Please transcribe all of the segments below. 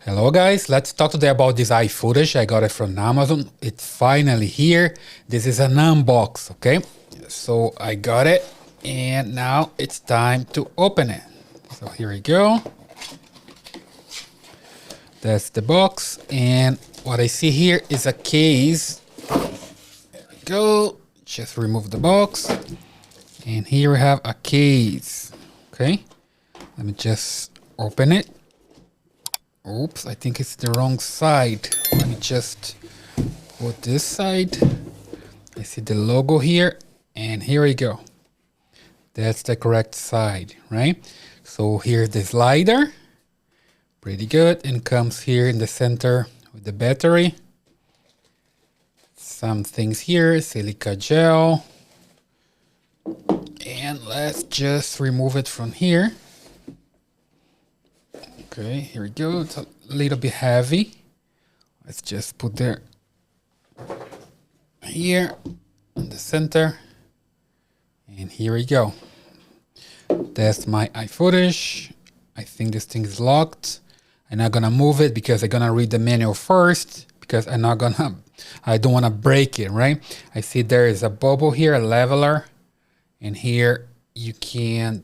Hello guys, let's talk today about this iFootage. I got it from Amazon. It's finally here. This is an unbox, okay? So I got it and now it's time to open it. So here we go. That's the box, and what I see here is a case. There we go. Just remove the box. And here we have a case. Okay. Let me just open it. Oops, I think it's the wrong side. Let me just put this side. I see the logo here, and here we go. That's the correct side, right? So here's the slider. Pretty good, and comes here in the center with the battery. Some things here, silica gel. And let's just remove it from here. Okay, here we go. It's a little bit heavy. Let's just put there here in the center. And here we go. That's my iFootage. I think this thing is locked. I'm not gonna move it because I'm gonna read the manual first, because I don't wanna break it, right? I see there is a bubble here, a leveler, and here you can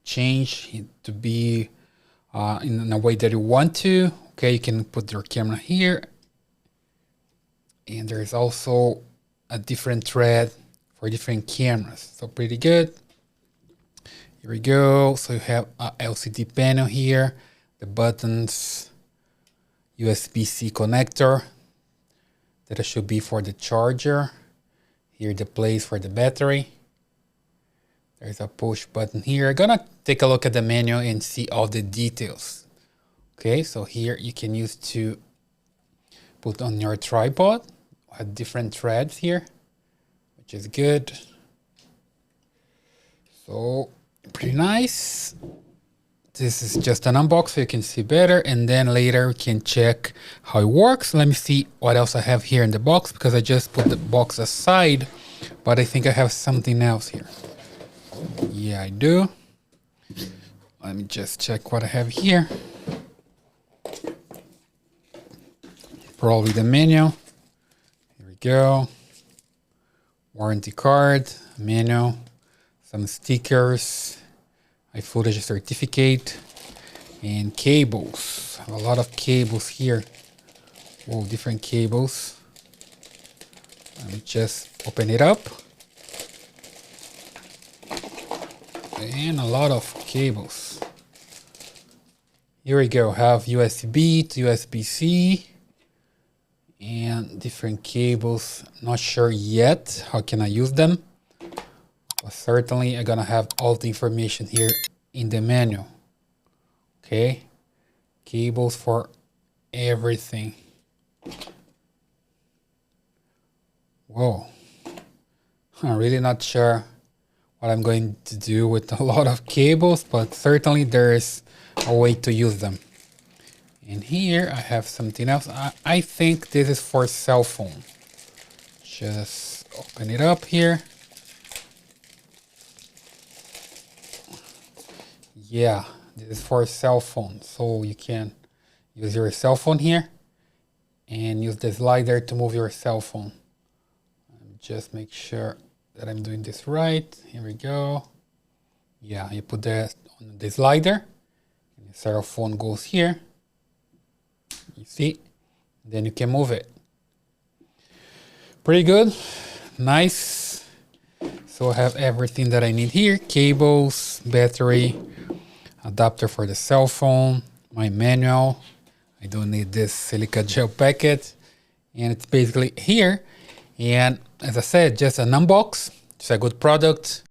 change it to be in a way that you want to. Okay, you can put your camera here, and there's also a different thread for different cameras. So pretty good. Here we go. So you have a LCD panel here, the buttons, USB-C connector that should be for the charger. Here the place for the battery. There's a push button here. I'm gonna take a look at the manual and see all the details. Okay, so here you can use to put on your tripod. Have different threads here, which is good. So pretty nice. This is just an unbox so you can see better, and then later we can check how it works. Let me see what else I have here in the box, because I just put the box aside, but I think I have something else here. Yeah, I do. Let me just check what I have here. Probably the manual. Here we go. Warranty card, manual, some stickers, iFootage certificate, and cables. A lot of cables here. Whoa, different cables. Let me just open it up. And a lot of cables. Here we go. Have USB to USB-C and different cables. Not sure yet how can I use them, but certainly I'm gonna have all the information here in the manual. Okay, cables for everything. Whoa, I'm really not sure what I'm going to do with a lot of cables, but certainly there is a way to use them. And here I have something else. I think this is for cell phone. Just open it up here. Yeah, this is for cell phone. So you can use your cell phone here and use the slider to move your cell phone. Just make sure that I'm doing this right. Here we go. Yeah, you put that on the slider, and the cell phone goes here. You see? Then you can move it. Pretty good. Nice. So I have everything that I need here. Cables, battery, adapter for the cell phone, my manual. I don't need this silica gel packet. And it's basically here. And as I said, just an unbox. It's a good product.